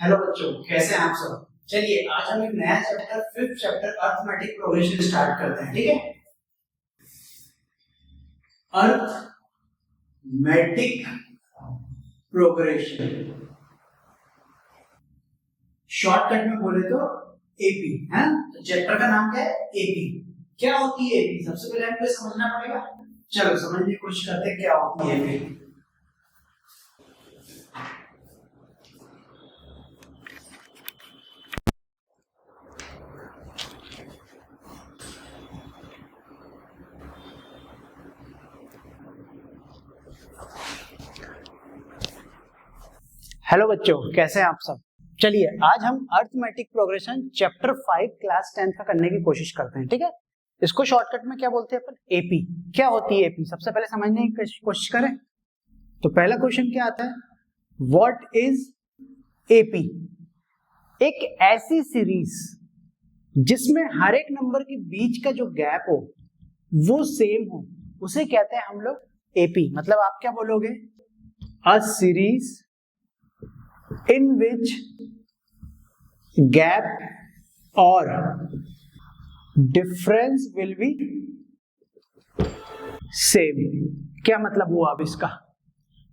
Hello बच्चों, कैसे हैं आप सब। चलिए आज हम एक नया chapter fifth chapter arithmetic progression start करते हैं। ठीक है, अर्थमेटिक प्रोग्रेशन, शॉर्टकट में बोले तो एपी है। तो चैप्टर का नाम क्या है? एपी। क्या होती है एपी? सबसे पहले हमको समझना पड़ेगा। चलो समझने की कोशिश करते हैं क्या होती है एपी। हेलो बच्चों, कैसे हैं आप सब। चलिए आज हम अर्थमेटिक प्रोग्रेशन चैप्टर 5 क्लास 10 का करने की कोशिश करते हैं। ठीक है, इसको शॉर्टकट में क्या बोलते हैं अपन? एपी। क्या होती है एपी? सबसे पहले समझने की कोशिश करें। तो पहला क्वेश्चन क्या आता है? What is AP? एक ऐसी सीरीज जिसमें हर एक नंबर के बीच का जो गैप हो वो सेम हो, उसे कहते हैं हम लोग एपी। मतलब आप क्या बोलोगे? A series in which gap or difference will be same। क्या मतलब हुआ अब इसका?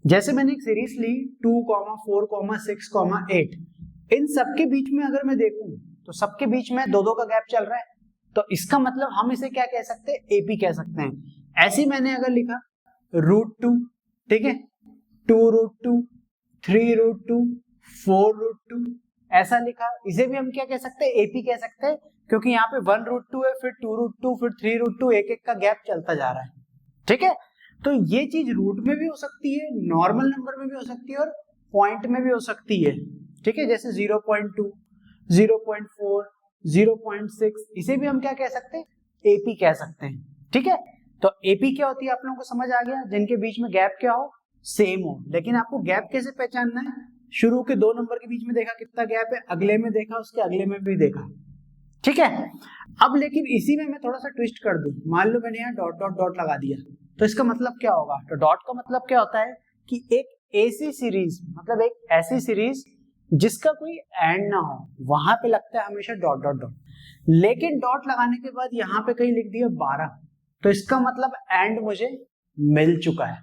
जैसे मैंने एक सीरीज ली 2, 4, 6, 8, इन सबके बीच में अगर मैं देखूं तो सबके बीच में 2-2 का गैप चल रहा है। तो इसका मतलब हम इसे क्या कह सकते हैं? एपी कह सकते हैं। ऐसे ही मैंने अगर लिखा √2, ठीक है, 2√2, 3√2, 4√2, ऐसा लिखा, इसे भी हम क्या कह सकते हैं? एपी कह सकते हैं, क्योंकि यहाँ पे 1√2 है, फिर 2√2, फिर 3√2, एक एक का गैप चलता जा रहा है। ठीक है, तो ये चीज रूट में भी हो सकती है, नॉर्मल नंबर में भी हो सकती है और पॉइंट में भी हो सकती है। ठीक है, जैसे 0.2, 0.4, 0.6, इसे भी हम क्या कह सकते हैं? एपी कह सकते हैं। ठीक है, तो एपी क्या होती है आप लोगों को समझ आ गया? जिनके बीच में गैप क्या हो? सेम हो। लेकिन आपको गैप कैसे पहचानना है? शुरू के 2 नंबर के बीच में देखा कितना गैप है, अगले में देखा, उसके अगले में भी देखा। ठीक है, अब लेकिन इसी में मैं थोड़ा सा ट्विस्ट कर दूं। मान लो मैंने यहाँ डॉट डॉट डॉट लगा दिया, तो इसका मतलब क्या होगा? तो डॉट का मतलब क्या होता है कि एक ऐसी सीरीज, मतलब एक ऐसी सीरीज जिसका कोई एंड ना हो, वहां पे लगता है हमेशा डॉट डॉट डॉट। लेकिन डॉट लगाने के बाद यहाँ पे कहीं लिख दिया 12, तो इसका मतलब एंड मुझे मिल चुका है।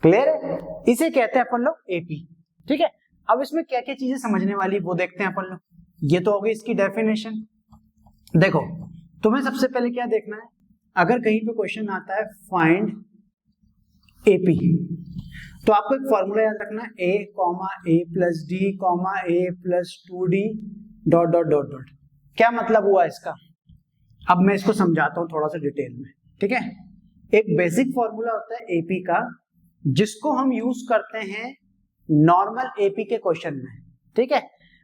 क्लियर है? इसे कहते हैं अपन लोग एपी। ठीक है, अब इसमें क्या क्या चीजें समझने वाली वो देखते हैं अपन लोग। ये तो हो गई इसकी डेफिनेशन। देखो, तुम्हें सबसे पहले क्या देखना है? अगर कहीं पे क्वेश्चन आता है फाइंड एपी, तो आपको एक फॉर्मूला याद रखना है, a, a plus D, a plus 2d dot dot dot dot. क्या मतलब हुआ इसका? अब मैं इसको समझाता हूं थोड़ा सा डिटेल में। ठीक है, एक बेसिक फॉर्मूला होता है एपी का, जिसको हम यूज करते हैं नॉर्मल एपी के क्वेश्चन में। ठीक है,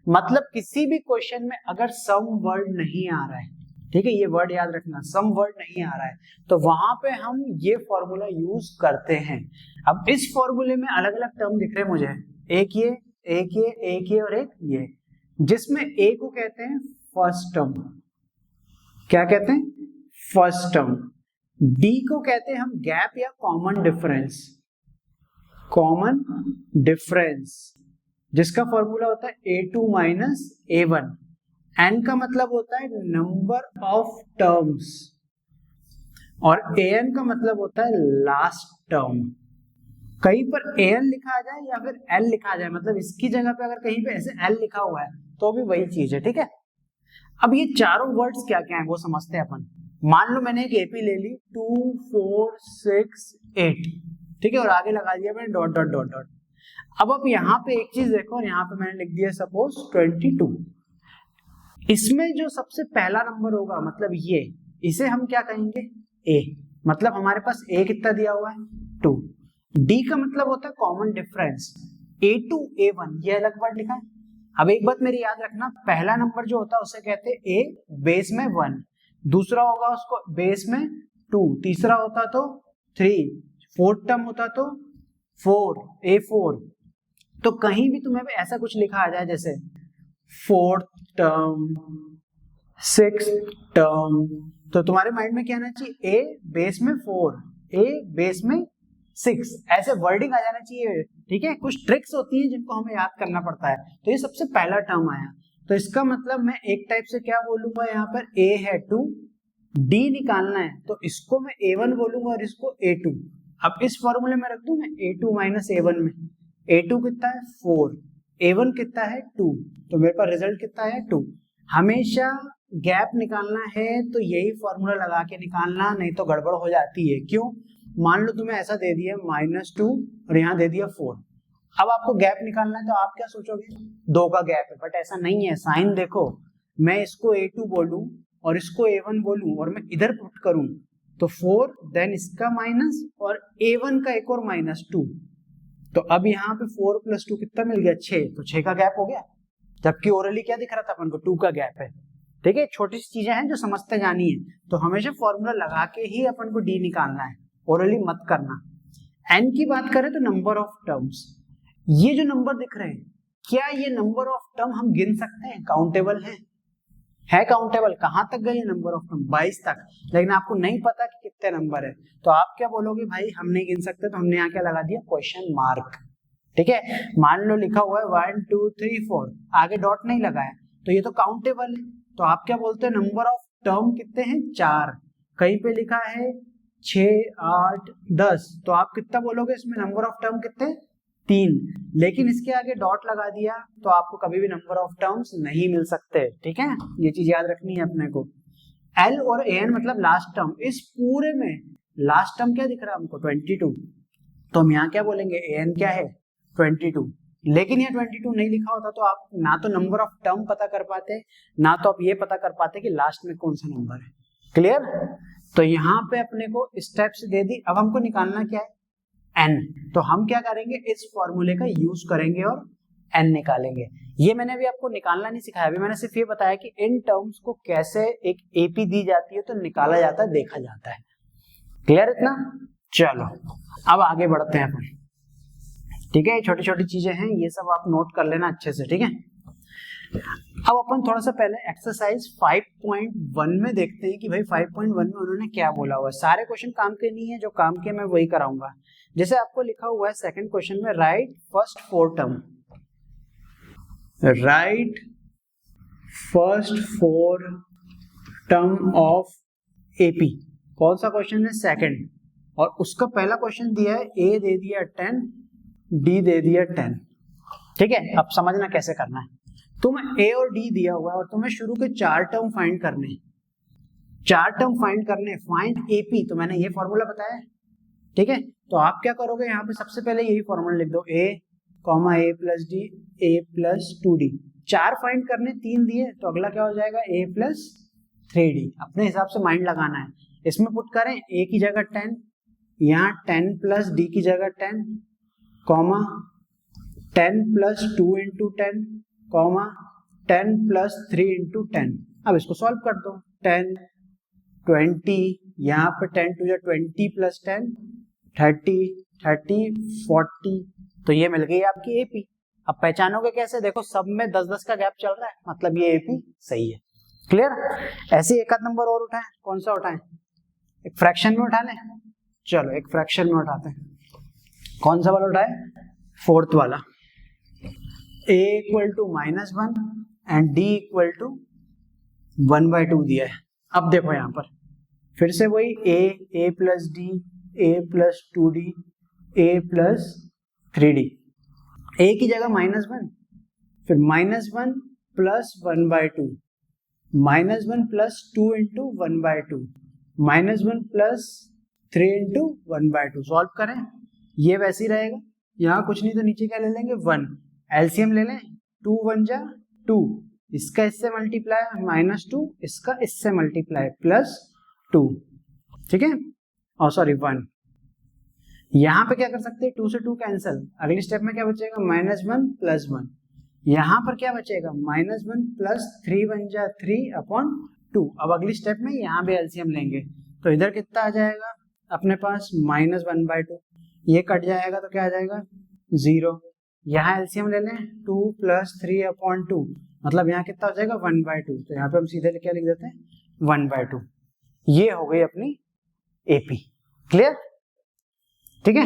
मतलब किसी भी क्वेश्चन में अगर सम वर्ड नहीं आ रहा है, ठीक है, ये वर्ड याद रखना, सम वर्ड नहीं आ रहा है, तो वहां पे हम ये फॉर्मूला यूज करते हैं। अब इस फॉर्मूले में अलग अलग टर्म दिख रहे हैं मुझे, एक ये, एक ये, एक ये और एक ये, जिसमें ए को कहते हैं फर्स्ट टर्म। क्या कहते हैं? First term. डी को कहते हैं हम गैप या कॉमन डिफरेंस, कॉमन डिफरेंस, जिसका फॉर्मूला होता है a2 माइनस a1। n का मतलब होता है नंबर ऑफ टर्म्स, और an का मतलब होता है लास्ट टर्म। कहीं पर an लिखा आ जाए या फिर l लिखा आ जाए, मतलब इसकी जगह पे अगर कहीं पे ऐसे l लिखा हुआ है तो भी वही चीज है। ठीक है, अब ये चारों वर्ड्स क्या क्या है वो समझते हैं अपन। मान लो मैंने एक एपी ले ली 2, 4, 6, 8, ठीक है, और आगे लगा दिया मैंने डॉट डॉट डॉट डॉट। अब आप यहाँ पे एक चीज देखो, यहाँ पे मैंने लिख दिया सपोज 22। इसमें जो सबसे पहला नंबर होगा, मतलब ये, इसे हम क्या कहेंगे? ए। मतलब हमारे पास ए कितना दिया हुआ है? 2। डी का मतलब होता है कॉमन डिफरेंस, a2 a1, ये अलग वर्ड लिखा है। अब एक बात मेरी याद रखना, पहला नंबर जो होता है उसे कहते हैं ए बेस में 1, दूसरा होगा उसको बेस में 2, तीसरा होता तो 3, फोर्थ टर्म होता तो 4, a4। तो कहीं भी तुम्हें ऐसा कुछ लिखा आ जाए जैसे फोर्थ टर्म, सिक्स्थ टर्म, तो तुम्हारे माइंड में क्या आना चाहिए? ए बेस में 4, ए बेस में 6, ऐसे वर्डिंग आ जाना चाहिए ठीक है, कुछ ट्रिक्स होती हैं जिनको हमें याद करना पड़ता है। तो ये सबसे पहला टर्म आया, तो इसका मतलब मैं एक टाइप से क्या बोलूंगा, यहाँ पर a है 2, d निकालना है तो इसको मैं a1 बोलूंगा और इसको a2। अब इस फॉर्मूले में रख दूं मैं a2 माइनस a1 में, a2 कितना है 4, a1 कितना है 2, तो मेरे पास रिजल्ट कितना है 2। हमेशा गैप निकालना है तो यही फॉर्मूला लगा के निकालना, नहीं तो गड़बड़ हो जाती है। क्यों, मान लो तुम्हें ऐसा दे दिया -2 और यहाँ दे दिया 4, अब आपको गैप निकालना है तो आप क्या सोचोगे, 2 का गैप है, बट ऐसा नहीं है। साइन देखो, मैं इसको a2 बोलूं और इसको a1 बोलूं और मैं इधर पुट करूं तो 4, देन इसका माइनस और a1 का एक और -2, तो अब यहाँ पे 4 + 2 कितना मिल गया 6, तो 6 का गैप हो गया। जबकि ओरली क्या दिख रहा था अपन को, 2 का गैप है। ठीक है, छोटी सी चीजें हैं जो समझते जानी है, तो हमेशा फॉर्मूला लगा के ही अपन को डी निकालना है, ओरली मत करना। एन की बात करें तो नंबर ऑफ टर्म्स, ये जो नंबर दिख रहे हैं, क्या ये नंबर ऑफ टर्म हम गिन सकते हैं, काउंटेबल है काउंटेबल। कहां तक गए नंबर ऑफ टर्म, 22 तक, लेकिन आपको नहीं पता कि कितने नंबर है, तो आप क्या बोलोगे, भाई हम नहीं गिन सकते, तो हमने यहाँ क्या लगा दिया, क्वेश्चन मार्क। ठीक है, मान लो लिखा हुआ है 1 2 3 4, आगे डॉट नहीं लगाया, तो ये तो काउंटेबल है, तो आप क्या बोलते हैं, नंबर ऑफ टर्म कितने हैं 4, कहीं पे लिखा है 6 8 10, तो आप कितना बोलोगे इसमें, नंबर ऑफ टर्म कितने 3, लेकिन इसके आगे डॉट लगा दिया तो आपको कभी भी नंबर ऑफ टर्म्स नहीं मिल सकते। ठीक है, ये चीज याद रखनी है अपने को। एल और एन मतलब लास्ट टर्म, इस पूरे में लास्ट टर्म क्या दिख रहा है हमको 22, तो हम यहाँ क्या बोलेंगे, एन क्या है 22, लेकिन यहाँ 22 नहीं लिखा होता तो आप ना तो नंबर ऑफ टर्म पता कर पाते, ना तो आप ये पता कर पाते कि लास्ट में कौन सा नंबर है। क्लियर, तो यहाँ पे अपने को इस टाइप से दे दी। अब हमको निकालना क्या है, n, तो हम क्या करेंगे, इस फॉर्मूले का यूज करेंगे और n निकालेंगे। ये मैंने अभी आपको निकालना नहीं सिखाया, अभी मैंने सिर्फ ये बताया कि इन टर्म्स को कैसे एक एपी दी जाती है तो निकाला जाता है, देखा जाता है। क्लियर इतना, चलो अब आगे बढ़ते हैं अपन। ठीक है, छोटी छोटी चीजें हैं, ये सब आप नोट कर लेना अच्छे से। ठीक है, अब अपन थोड़ा सा पहले एक्सरसाइज 5.1 में देखते हैं कि भाई 5.1 में उन्होंने क्या बोला हुआ है। सारे क्वेश्चन काम के नहीं है, जो काम के मैं वही कराऊंगा। जैसे आपको लिखा हुआ है सेकंड क्वेश्चन में, right first 4 term, right first 4 term of AP. कौन सा क्वेश्चन है, सेकंड, और उसका पहला क्वेश्चन दिया है ए दे दिया 10, डी दे दिया 10। ठीक है, अब समझना कैसे करना है। तुम्हें ए और डी दिया हुआ है और तुम्हें शुरू के 4 टर्म फाइंड करने, 4 टर्म फाइंड करने, फाइंड एपी, तो मैंने ये फॉर्मूला बताया। ठीक है, तो आप क्या करोगे, यहाँ पे सबसे पहले यही फॉर्मूला लिख दो, a, a plus D, a plus 2d। 4 find करने, 3 दिए, तो अगला क्या हो जाएगा, a प्लस 3d। अपने हिसाब से माइंड लगाना है। इसमें पुट करें a की जगह 10, यहाँ 10 प्लस d की जगह 10, comma 10 plus 2 into 10, comma 10 plus 3 into 10। अब इसको सॉल्व कर दो, 10 20, यहाँ पे 10 टू 20 प्लस 10 30 30 40, तो ये मिल गई आपकी एपी। अब पहचानोगे कैसे, देखो सब में 10-10 का गैप चल रहा है, मतलब ये एपी सही है। क्लियर, ऐसे एक आध नंबर और उठाएं, कौन सा उठाएं, एक फ्रैक्शन में उठा लें। चलो एक फ्रैक्शन में उठाते हैं, कौन सा वाला उठाए, 4th वाला। a equal to -1 and d equal to 1/2 दिया है। अब देखो यहाँ पर फिर से वही a plus D, a plus 2d, a plus 3d, a की जगह -1, फिर -1 plus 1/2, -1 plus 2 into 1/2, -1 plus 3 into 1/2। Solve करें, ये वैसे ही रहेगा, यहाँ कुछ नहीं तो नीचे क्या ले लेंगे 1, एलसीएम ले लें, 2 1 जा 2, इसका इससे मल्टीप्लाई -2, इसका इससे मल्टीप्लाई +2। ठीक है, और सॉरी 1, यहाँ पे क्या कर सकते हैं, 2 से 2 कैंसिल, अगली स्टेप में क्या बचेगा, -1 प्लस 1, यहाँ पर क्या बचेगा, -1 प्लस 3 1 जा 3/2। अब अगली स्टेप में यहाँ भी एलसीएम लेंगे, तो इधर कितना आ जाएगा अपने पास, -1/2, ये कट जाएगा तो क्या आ जाएगा 0, यहाँ एलसीएम ले लें, 2 प्लस 3/2, मतलब यहाँ कितना हो जाएगा 1/2, तो यहाँ पे हम सीधे क्या लिख देते हैं 1/2। ये हो गई अपनी एपी। क्लियर, ठीक है।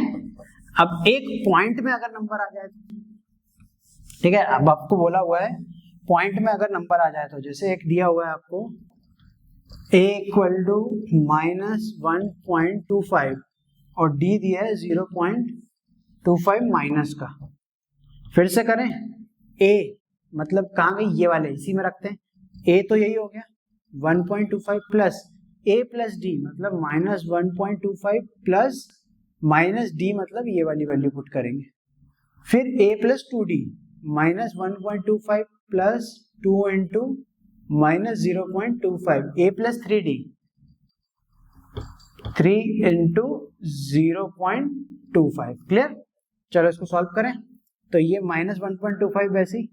अब एक पॉइंट में अगर नंबर आ जाए तो, ठीक है, अब आपको बोला हुआ है पॉइंट में अगर नंबर आ जाए तो, जैसे एक दिया हुआ है आपको a इक्वल टू -1.25 और d दिया है 0.25 माइनस का। फिर से करें, a मतलब कहाँ गई, ये वाले इसी में रखते हैं, a तो यही हो गया 1.25 प्लस a प्लस d मतलब -1.25 प्लस माइनस d मतलब ये वाली वैल्यू पुट करेंगे। फिर a plus 2d -1.25 plus 2 into -0.25 a plus 3d 3 into 0.25। Clear? चलो इसको सॉल्व करें तो ये -1.25 वैसे,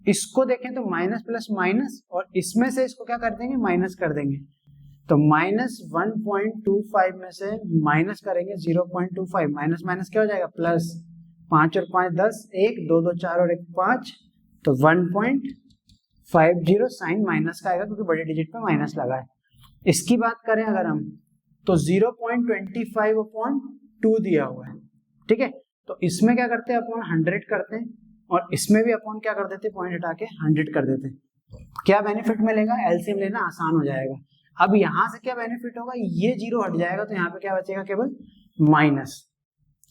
इसको देखें तो माइनस प्लस माइनस और इसमें से इसको क्या कर देंगे, माइनस कर देंगे। तो -1.25 में से माइनस करेंगे 0.25, माइनस माइनस क्या हो जाएगा प्लस, 5 और 5 10, 1 2 2 4 और 1 5, तो 1.50 साइन माइनस का आएगा क्योंकि बड़े डिजिट पे माइनस लगा है। इसकी बात करें अगर हम तो 0.25/2 दिया हुआ है, ठीक है, तो इसमें क्या करते हैं अपॉन 100 करते हैं और इसमें भी अपॉन क्या कर देते हैं, पॉइंट हटा के 100 कर देते हैं। क्या बेनिफिट मिलेगा, एलसीएम लेना आसान हो जाएगा। अब यहां से क्या बेनिफिट होगा, ये 0 हट जाएगा तो यहाँ पे क्या बचेगा, केवल माइनस,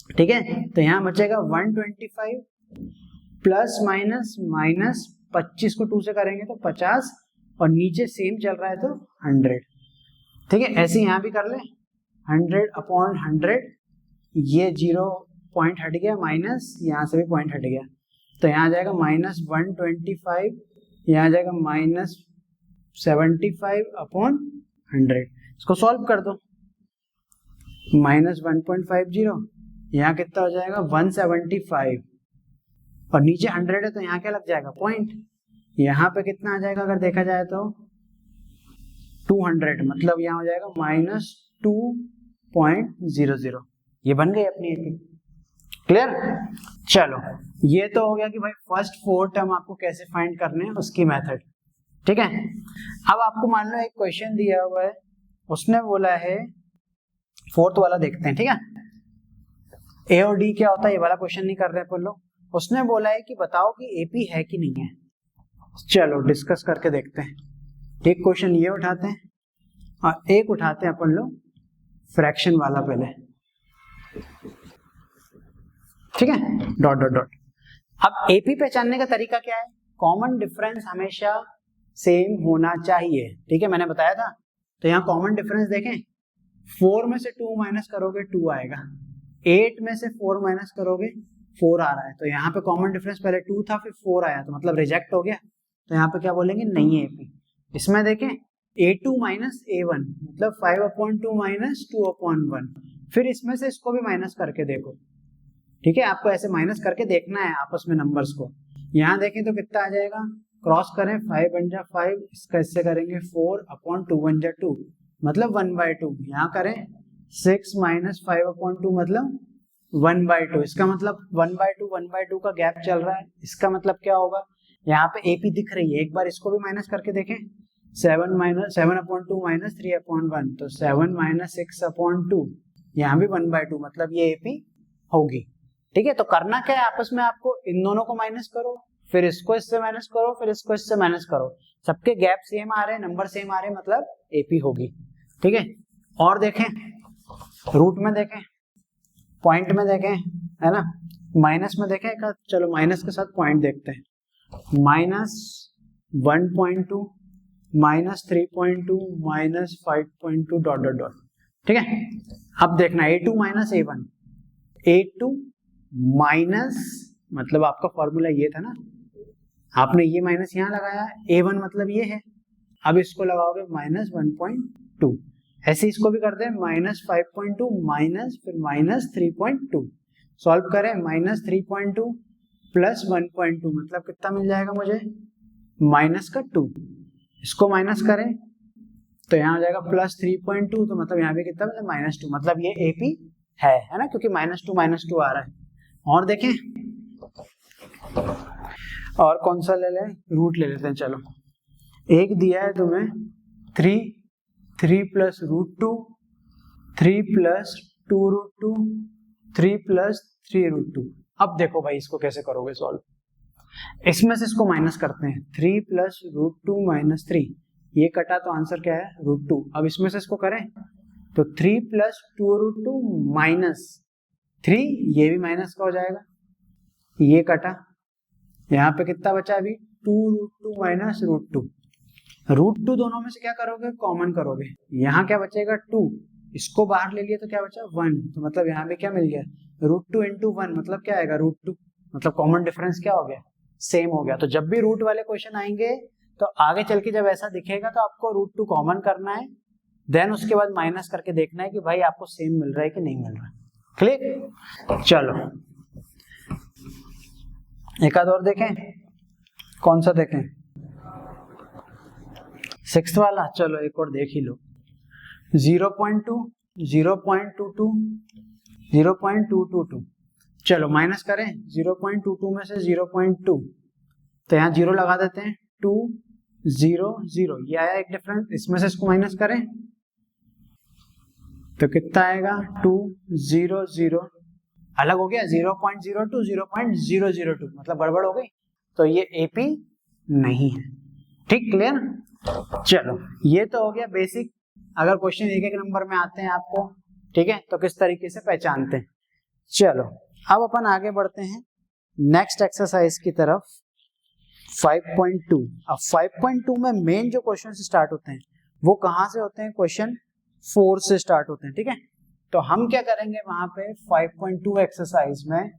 ठीक है, तो यहाँ बचेगा 125 प्लस माइनस माइनस 25 को 2 से करेंगे तो 50 और नीचे सेम चल रहा है तो 100, ठीक है। ऐसे यहाँ भी कर ले 100/100, ये 0 पॉइंट हट गया माइनस, यहाँ से भी पॉइंट हट गया तो यहाँ जाएगा -125, यहाँ जाएगा -75/100। इसको सॉल्व कर दो, -1.50 यहाँ कितना हो जाएगा 175 और नीचे 100 है तो यहाँ क्या लग जाएगा पॉइंट, यहाँ पे कितना आ जाएगा अगर देखा जाए तो 200, मतलब यहाँ हो जाएगा -2.00। ये बन गई अपनी एपी। क्लियर? चलो ये तो हो गया कि भाई फर्स्ट 4 टर्म आपको कैसे फाइंड करने हैं उसकी मेथड, ठीक है। अब आपको मान लो एक क्वेश्चन दिया हुआ है, उसने बोला है 4th वाला देखते हैं, ठीक है, ए और डी क्या होता है ये वाला क्वेश्चन नहीं कर रहे अपन लोग। उसने बोला है कि बताओ कि एपी है कि नहीं है। चलो डिस्कस करके देखते हैं। एक क्वेश्चन ये उठाते हैं और एक उठाते हैं अपन लोग फ्रैक्शन वाला पहले, ठीक है, डॉट डॉट डॉट। अब एपी पहचानने का तरीका क्या है, कॉमन डिफरेंस हमेशा सेम होना चाहिए, ठीक है, मैंने बताया था। तो यहाँ कॉमन डिफरेंस देखें, 4 में से 2 माइनस करोगे 2 आएगा, 8 में से 4 माइनस करोगे 4 आ रहा है, तो यहाँ पे कॉमन डिफरेंस पहले 2 था फिर 4 आया तो मतलब रिजेक्ट हो गया, तो यहाँ पे क्या बोलेंगे, नहीं है एपी। इसमें देखें a2 माइनस a1 मतलब 5/2 माइनस 2/1, फिर इसमें से इसको भी माइनस करके देखो, ठीक है, आपको ऐसे माइनस करके देखना है आपस में नंबर्स को। यहाँ देखें तो कितना आ जाएगा, क्रॉस करें 5 बन जा 5, इसका इससे करेंगे 4/2 बन जा 2 मतलब 1/2, यहाँ करें 6 माइनस 5/2 मतलब 1/2, इसका मतलब 1/2 का गैप चल रहा है, इसका मतलब क्या होगा, यहाँ पे एपी दिख रही है, एक बार इसको भी माइनस करके देखें, 7/2 माइनस 3/1 तो 7 माइनस 6/2, यहाँ भी 1/2 मतलब ये एपी होगी, ठीक है। तो करना क्या है, आपस में आपको इन दोनों को माइनस करो, फिर इसको इससे माइनस करो, फिर इसको इससे माइनस करो, सबके गैप सेम आ रहे हैं, नंबर सेम आ रहे हैं, मतलब एपी होगी, ठीक है। और देखें रूट में देखें, पॉइंट में देखें, है ना, माइनस में देखें, चलो माइनस के साथ पॉइंट देखते हैं, -1.2 -3.2 -5.2 डॉट डॉट डॉट, ठीक है। अब देखना a2 minus a1, a2 minus मतलब आपका फॉर्मूला ये था ना, आपने ये माइनस यहाँ लगाया, a1 मतलब ये है, अब इसको लगाओगे -1.2, ऐसे इसको भी करते हैं -5.2 माइनस फिर -3.2, सॉल्व करें -3.2 प्लस 1.2 मतलब कितना मिल जाएगा मुझे, -2, इसको माइनस करें तो यहाँ हो जाएगा +3.2, तो मतलब यहाँ भी कितना मतलब -2, मतलब ये एपी है ना, क्योंकि -2 आ रहा है। और देखें और कौन सा ले लें, रूट ले लेते हैं, चलो एक दिया है तुम्हें 3 + √2, 3 + 2√2, 3 प्लस 3√2। अब देखो भाई इसको कैसे करोगे सॉल्व, इसमें से इसको माइनस करते हैं, 3 प्लस √2 माइनस 3, ये कटा तो आंसर क्या है √2। अब इसमें से इसको करें तो 3 प्लस 2√2 माइनस 3, ये भी माइनस का हो जाएगा, ये कटा, यहाँ पे कितना बचा अभी 2√2 माइनस √2। √2 दोनों में से क्या करोगे कॉमन करोगे, यहाँ क्या बचेगा 2, इसको बाहर ले लिए तो क्या बचा 1, तो मतलब यहाँ पे क्या मिल गया √2 इंटू 1 मतलब क्या आएगा √2, मतलब कॉमन डिफरेंस क्या हो गया सेम हो गया। तो जब भी रूट वाले क्वेश्चन आएंगे तो आगे चल के जब ऐसा दिखेगा तो आपको √2 कॉमन करना है, देन उसके बाद माइनस करके देखना है कि भाई आपको सेम मिल रहा है कि नहीं मिल रहा। क्लियर, चलो एक आध और देखें, कौन सा देखें, 6th वाला, चलो एक और देख ही लो। 0.2 0.22 0.222, चलो माइनस करें 0.22 में से 0.2, तो यहाँ 0 लगा देते हैं, 2 0 0, ये आया एक डिफरेंस, इसमें से इसको माइनस करें तो कितना आएगा 2 0 0, अलग हो गया 0.02 0.002, मतलब गड़बड़ हो गई, तो ये एपी नहीं है। ठीक, क्लियर। चलो ये तो हो गया बेसिक, अगर क्वेश्चन एक एक नंबर में आते हैं आपको, ठीक है, तो किस तरीके से पहचानते हैं। चलो अब अपन आगे बढ़ते हैं नेक्स्ट एक्सरसाइज की तरफ, 5.2। अब 5.2 में मेन जो क्वेश्चन स्टार्ट होते हैं वो कहाँ से होते हैं, क्वेश्चन 4 से स्टार्ट होते हैं, ठीक है। तो हम क्या करेंगे वहां पे 5.2 एक्सरसाइज में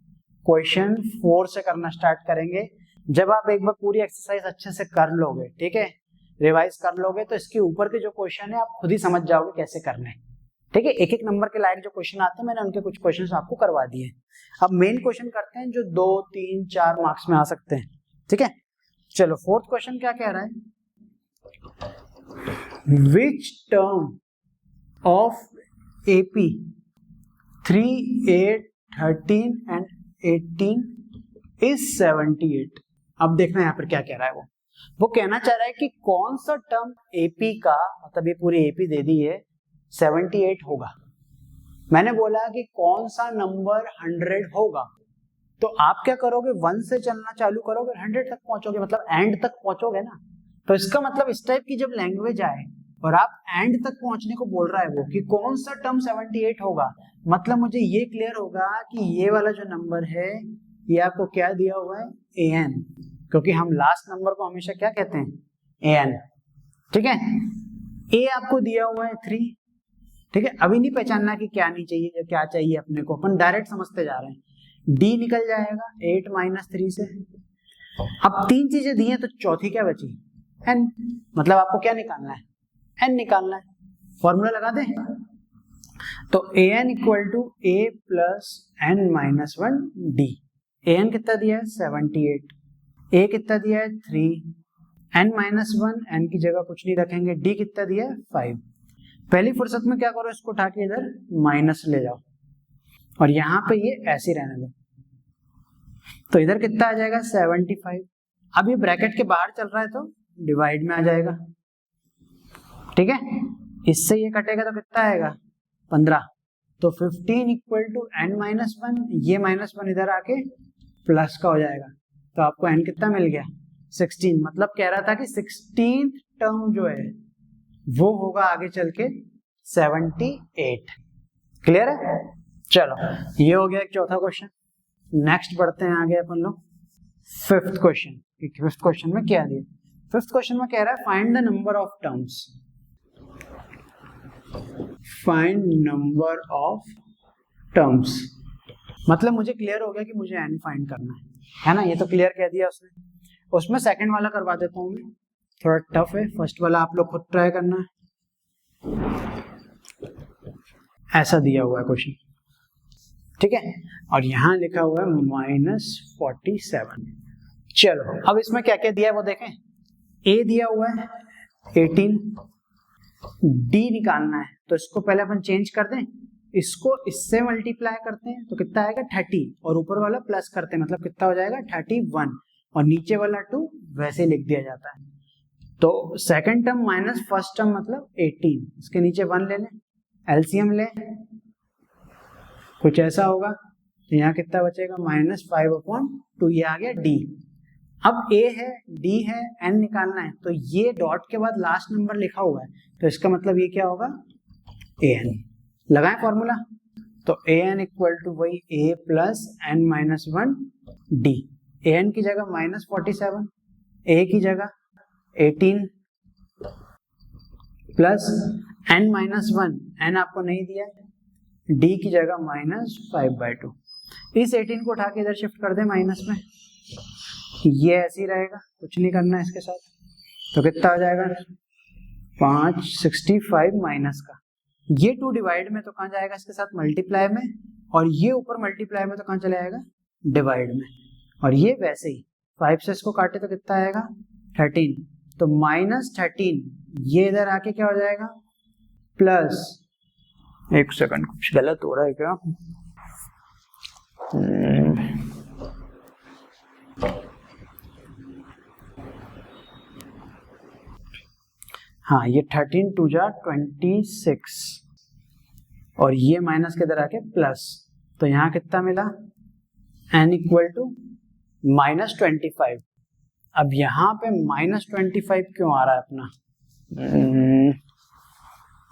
क्वेश्चन 4 से करना स्टार्ट करेंगे। जब आप एक बार पूरी एक्सरसाइज अच्छे से कर लोगे, ठीक है, रिवाइज कर लोगे, तो इसके ऊपर के जो क्वेश्चन है आप खुद ही समझ जाओगे कैसे करने, ठीक है। एक एक नंबर के लायक जो क्वेश्चन आते हैं मैंने उनके कुछ क्वेश्चन आपको करवा दिए। अब मेन क्वेश्चन करते हैं जो 2 3 4 मार्क्स में आ सकते हैं, ठीक है। चलो 4th क्वेश्चन क्या कह रहा है, which term of AP 3 8 13 and 18 is 78। अब देखना यहाँ पर क्या कह रहा है, वो कहना चाह रहा है कि कौन सा टर्म AP का, मतलब ये पूरी AP दे दी है, 78 होगा। मैंने बोला कि कौन सा नंबर 100 होगा, तो आप क्या करोगे 1 से चलना चालू करोगे, 100 तक पहुंचोगे, मतलब एंड तक पहुंचोगे ना। तो इसका मतलब इस टाइप की जब लैंग्वेज आए और आप एंड तक पहुंचने को बोल रहा है वो कि कौन सा टर्म 78 होगा, मतलब मुझे ये क्लियर होगा कि ये वाला जो नंबर है ये आपको क्या दिया हुआ है, AN, क्योंकि हम लास्ट नंबर को हमेशा क्या कहते हैं, AN, ठीक है। A आपको दिया हुआ है 3, ठीक है। अभी नहीं पहचानना कि क्या नहीं चाहिए या क्या चाहिए अपने को, अपन डायरेक्ट समझते जा रहे हैं। D निकल जाएगा 8 - 3 से। अब 3 चीजें दी हैं तो चौथी क्या बची, N, मतलब आपको क्या निकालना है, N निकालना है। फॉर्मूला लगा दें तो AN = A + N - 1 D। AN कितना दिया है 78, A कितना दिया है 3, N - 1, N की जगह कुछ नहीं रखेंगे, D कितना दिया है 5। पहली फुर्सत में क्या करो, इसको उठा के इधर माइनस ले जाओ और यहाँ पे ये ऐसे रहने दो, तो इधर कितना आ जाएगा 75। अब ये ब्रैकेट के बाहर चल रहा है तो डिवाइड में आ जाएगा, ठीक है। इससे ये कटेगा तो कितना आएगा 15, तो 15 = N - 1, ये -1 इधर आके प्लस का हो जाएगा, तो आपको N कितना मिल गया 16। मतलब कह रहा था कि 16th टर्म जो है वो होगा आगे चल के 78। क्लियर है। चलो ये हो गया एक चौथा क्वेश्चन। नेक्स्ट बढ़ते हैं आगे अपन लोग 5th क्वेश्चन। 5th क्वेश्चन में क्या दिया, 5th क्वेश्चन में कह रहा है find the number of terms, find number of terms, मतलब मुझे क्लियर हो गया कि मुझे N फाइंड करना है ना, ये तो क्लियर कह दिया उसने। उसमें सेकंड वाला करवा देता हूं मैं, थोड़ा टफ है, फर्स्ट वाला आप लोग खुद ट्राई करना है। ऐसा दिया हुआ है क्वेश्चन, ठीक है, और यहां लिखा हुआ है -47। चलो अब इसमें क्या क्या दिया है वो देखें। A दिया हुआ है 18, D निकालना है तो इसको पहले अपन चेंज कर दें, इसको इससे मल्टीप्लाई करते हैं तो कितना आएगा 30, और ऊपर वाला प्लस करते हैं मतलब कितना हो जाएगा 31, और नीचे वाला 2 वैसे लिख दिया जाता है। तो second term minus first term मतलब 18, इसके नीचे 1 ले लें, एलसीएम ले, कुछ ऐसा होगा तो यहाँ कितना बचेगा -5/2, ये आ गया d। अब a है, d है, n निकालना है, तो ये डॉट के बाद लास्ट नंबर लिखा हुआ है, तो इसका मतलब ये क्या होगा an। लगाएं फॉर्मूला, तो an इक्वल टू वही a plus n-1 d। an की जगह -47, a की जगह 18 प्लस n-1, n आपको नहीं दिया है, d की जगह -5/2। इस 18 को उठा के इधर शिफ्ट कर दे माइनस में, ये ऐसे ही रहेगा, कुछ नहीं करना है इसके साथ, तो कितना हो जाएगा 565 माइनस का, ये 2 डिवाइड में तो कहाँ जाएगा इसके साथ मल्टीप्लाई में, और ये ऊपर मल्टीप्लाई में तो कहाँ चले जाएगा डिवाइड में, और ये वैसे ही 5 से इसको काटे तो कितना आएगा 13, तो -13, ये इधर आके क्या हो जाएगा प्लस, एक सेकंड कुछ गलत हो रहा है क्या, हाँ ये 13 2 जा 26, और ये माइनस के इधर आके प्लस, तो यहाँ कितना मिला n इक्वल टू -25। अब यहाँ पे -25 क्यों आ रहा है अपना,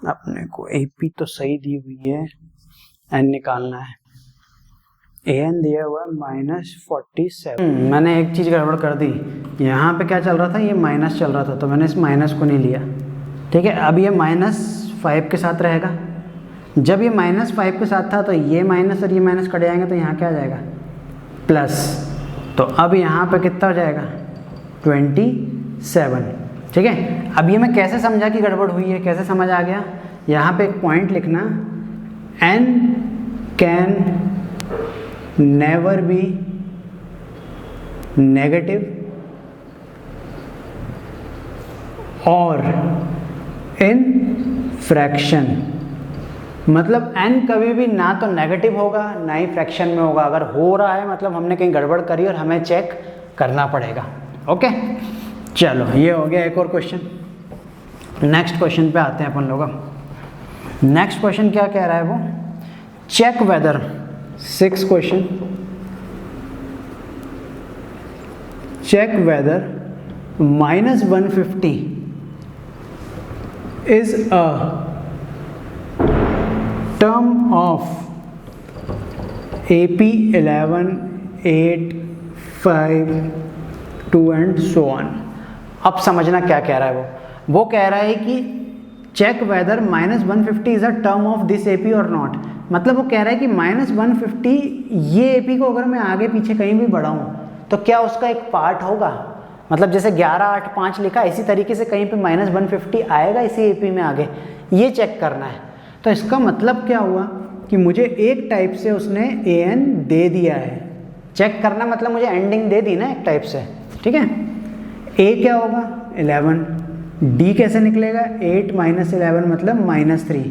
अपने को AP तो सही दी हुई है, n निकालना है, an दिया हुआ है -47। मैंने एक चीज गड़बड़ कर दी, यहाँ पे क्या चल रहा था, ये माइनस चल रहा था, तो मैंने इस माइनस को नहीं लिया, ठीक है। अब ये -5 के साथ रहेगा, जब ये -5 के साथ था तो ये माइनस और ये माइनस कट जाएंगे, तो यहाँ क्या आ जाएगा प्लस, तो अब यहाँ पे कितना हो जाएगा 27, ठीक है। अब ये मैं कैसे समझा कि गड़बड़ हुई है, कैसे समझ आ गया, यहाँ पे एक पॉइंट लिखना, n can never be negative और इन फ्रैक्शन, मतलब n कभी भी ना तो नेगेटिव होगा ना ही फ्रैक्शन में होगा, अगर हो रहा है मतलब हमने कहीं गड़बड़ करी और हमें चेक करना पड़ेगा। ओके चलो ये हो गया एक और क्वेश्चन। नेक्स्ट क्वेश्चन पे आते हैं अपन लोग। नेक्स्ट क्वेश्चन क्या कह रहा है वो, check whether, 6 question, check whether -150 is a term of AP 11, 8, 5, 2 and so on। अब समझना क्या कह रहा है वो कह रहा है कि check whether -150 is a term of this AP और नॉट, मतलब वो कह रहा है कि -150 ये AP को अगर मैं आगे पीछे कहीं भी बढ़ाऊं तो क्या उसका एक पार्ट होगा, मतलब जैसे 11, 8, 5 लिखा इसी तरीके से कहीं पे -150 आएगा इसी AP में आगे, ये चेक करना है। तो इसका मतलब क्या हुआ कि मुझे एक टाइप से उसने AN दे दिया है, चेक करना मतलब मुझे एंडिंग दे दी ना एक टाइप से, ठीक है। A क्या होगा 11, D कैसे निकलेगा 8 - 11 मतलब -3,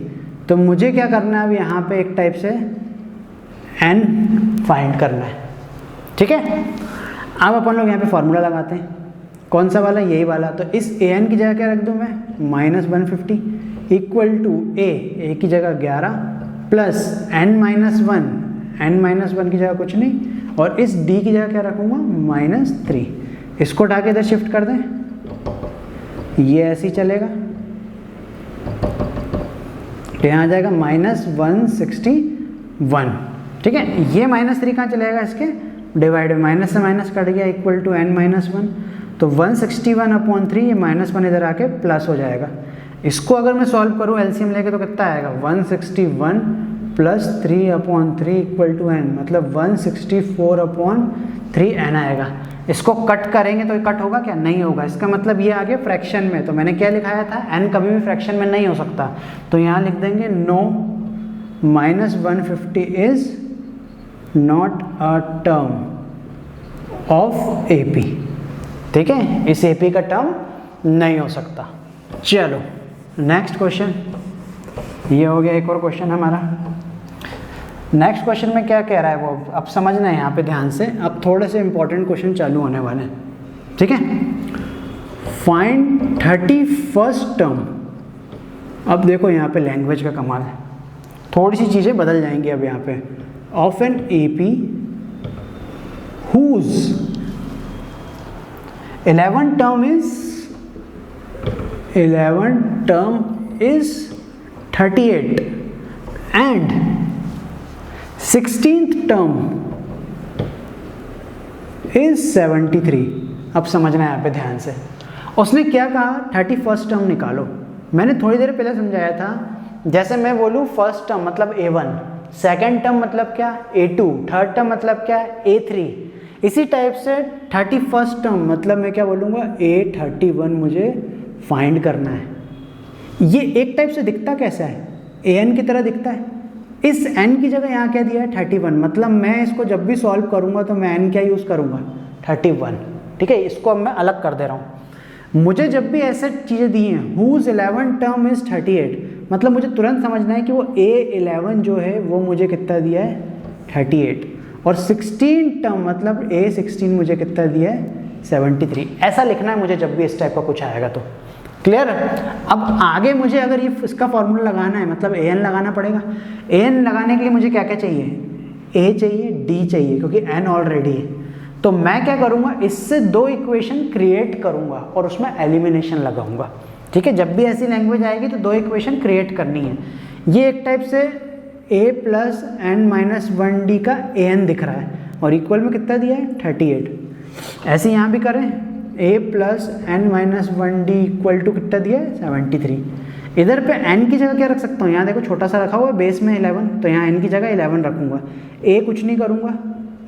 तो मुझे क्या करना है अब यहाँ पे एक टाइप से N फाइंड करना है, ठीक है। अब अपन लोग यहाँ पे फॉर्मूला लगाते हैं, कौन सा वाला, यही वाला। तो इस AN की जगह क्या रख दूँ मैं -150 इक्वल टू A की जगह 11 प्लस n-1, n-1 की जगह कुछ नहीं, और इस D की जगह क्या रखूँगा -3, इसको उठा के इधर शिफ्ट कर दें, ये ऐसे ही चलेगा, तो यहाँ आ जाएगा -161, ठीक है। ये -3 कहाँ चलेगा इसके डिवाइड में, माइनस से माइनस कट गया इक्वल टू n-1, तो 161/3, ये -1 इधर आके प्लस हो जाएगा। इसको अगर मैं सॉल्व करूँ एलसीएम लेके तो कितना आएगा 161 + 3/3 इक्वल टू n, मतलब 164/3n आएगा। इसको कट करेंगे तो कट होगा क्या, नहीं होगा, इसका मतलब ये आ गया फ्रैक्शन में। तो मैंने क्या लिखाया था, n कभी भी फ्रैक्शन में नहीं हो सकता, तो यहाँ लिख देंगे no -150 is not a term of AP, ठीक है, इस AP का टर्म नहीं हो सकता। चलो नेक्स्ट क्वेश्चन, ये हो गया एक और क्वेश्चन हमारा। नेक्स्ट क्वेश्चन में क्या कह रहा है वो, अब समझना है यहाँ पे ध्यान से, अब थोड़े से इंपॉर्टेंट क्वेश्चन चालू होने वाले हैं, ठीक है। Find 31st term. अब देखो यहाँ पे लैंग्वेज का कमाल है, थोड़ी सी चीज़ें बदल जाएंगी अब यहाँ पे, of an AP whose 11th term is 38 and 16th term is 73। अब समझना है यहाँ पे ध्यान से। उसने क्या कहा, 31st टर्म निकालो। मैंने थोड़ी देर पहले समझाया था, जैसे मैं बोलूँ फर्स्ट टर्म मतलब A1, सेकेंड टर्म मतलब क्या A2, थर्ड टर्म मतलब क्या A3, इसी टाइप से 31st टर्म मतलब मैं क्या बोलूँगा A31 मुझे फाइंड करना है। ये एक टाइप से दिखता कैसा है, an की तरह दिखता है। इस n की जगह यहाँ क्या दिया है 31, मतलब मैं इसको जब भी सॉल्व करूँगा तो मैं n क्या यूज़ करूँगा 31। ठीक है, इसको अब मैं अलग कर दे रहा हूँ। मुझे जब भी ऐसे चीज़ें दी हैं whose 11th term is 38, मतलब मुझे तुरंत समझना है कि वो A11 जो है वो मुझे कितना दिया है 38, और 16 टर्म मतलब A16 मुझे कितना दिया है 73। ऐसा लिखना है मुझे जब भी इस टाइप का कुछ आएगा तो। क्लियर? अब आगे मुझे अगर ये इसका फॉर्मूला लगाना है मतलब an लगाना पड़ेगा। an लगाने के लिए मुझे क्या क्या चाहिए, a चाहिए, d चाहिए, क्योंकि n ऑलरेडी है। तो मैं क्या करूँगा, इससे दो इक्वेशन क्रिएट करूँगा और उसमें एलिमिनेशन लगाऊंगा। ठीक है, जब भी ऐसी लैंग्वेज आएगी तो दो इक्वेशन क्रिएट करनी है। ये एक टाइप से a plus n minus 1d का an दिख रहा है और इक्वल में कितना दिया है 38। ऐसे यहाँ भी करें, a plus n minus 1d equal to कितना दिया है 73। इधर पे n की जगह क्या रख सकता हूँ, यहाँ देखो छोटा सा रखा हुआ है बेस में 11, तो यहाँ n की जगह 11 रखूँगा। a कुछ नहीं करूँगा,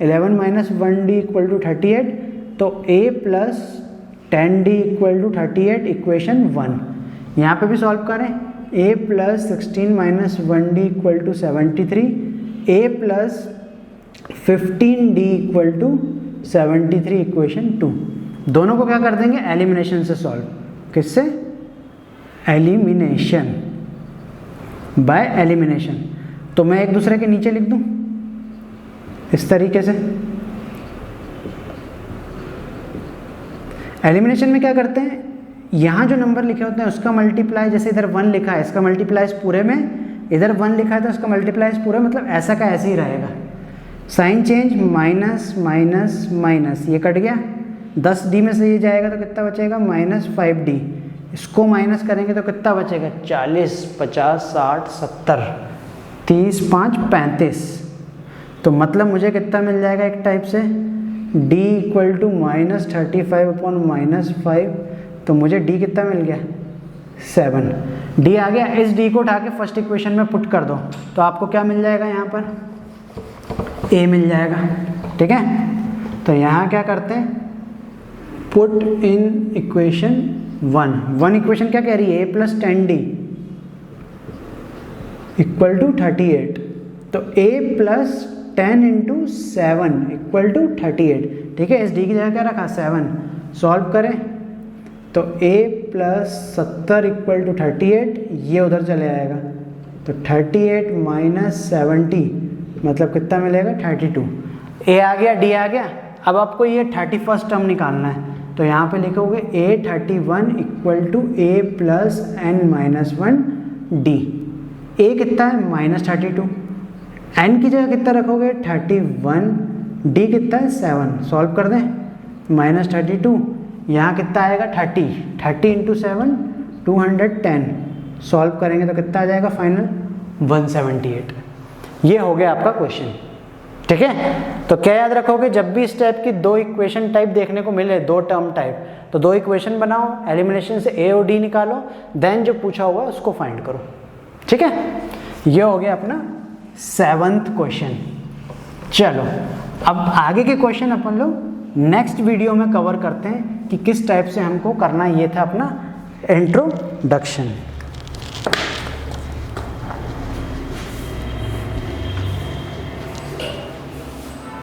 11 माइनस 1d इक्वल टू 38, तो a plus 10d equal to 38 equation 1। यहाँ पे भी सॉल्व करें, a plus 16 minus 1d equal to 73, a plus 15d equal to 73 equation 2। दोनों को क्या कर देंगे, एलिमिनेशन से सॉल्व। किससे, एलिमिनेशन, बाय एलिमिनेशन। तो मैं एक दूसरे के नीचे लिख दूं इस तरीके से। एलिमिनेशन में क्या करते हैं, यहाँ जो नंबर लिखे होते हैं उसका मल्टीप्लाई, जैसे इधर 1 लिखा है इसका मल्टीप्लाई इस पूरे में, इधर 1 लिखा है तो उसका मल्टीप्लाई इस पूरे, मतलब ऐसा का ऐसे ही रहेगा। Sign change, minus minus minus, ये कट गया, 10d में से ये जाएगा तो कितना बचेगा माइनस 5d। इसको माइनस करेंगे तो कितना बचेगा 40, 50, 60, 70, 30, 5, 35। तो मतलब मुझे कितना मिल जाएगा एक टाइप से d equal to minus 35 upon minus 5। तो मुझे d कितना मिल गया 7, d आ गया। इस d को उठा के फर्स्ट इक्वेशन में पुट कर दो तो आपको क्या मिल जाएगा, यहाँ पर a मिल जाएगा। ठीक है, तो यहाँ क्या करते हैं, पुट इन इक्वेशन 1 इक्वेशन क्या कह रही है, a plus 10d equal to 38, तो a plus 10 into 7 equal to 38। ठीक है, इस d की जगह क्या रखा 7। सॉल्व करें तो a प्लस 70 इक्वल टू 38, ये उधर चले आएगा तो 38 माइनस 70 मतलब कितना मिलेगा 32। a आ गया, d आ गया। अब आपको ये 31st टर्म निकालना है तो यहाँ पे लिखोगे A31 equal to a plus n minus 1d। a कितना है माइनस 32, n की जगह कितना रखोगे 31, d कितना है 7। सॉल्व कर दें, माइनस 32, यहाँ कितना आएगा 30 इंटू 7 210। सॉल्व करेंगे तो कितना आ जाएगा फाइनल 178। ये हो गया आपका क्वेश्चन। ठीक है, तो क्या याद रखोगे, जब भी इस टाइप की दो इक्वेशन टाइप देखने को मिले, दो टर्म टाइप, तो दो इक्वेशन बनाओ, एलिमिनेशन से a और d निकालो, देन जो पूछा हुआ है उसको फाइंड करो। ठीक है, ये हो गया अपना 7th क्वेश्चन। चलो अब आगे के क्वेश्चन अपन लोग नेक्स्ट वीडियो में कवर करते हैं कि किस टाइप से हमको करना, ये था अपना इंट्रोडक्शन।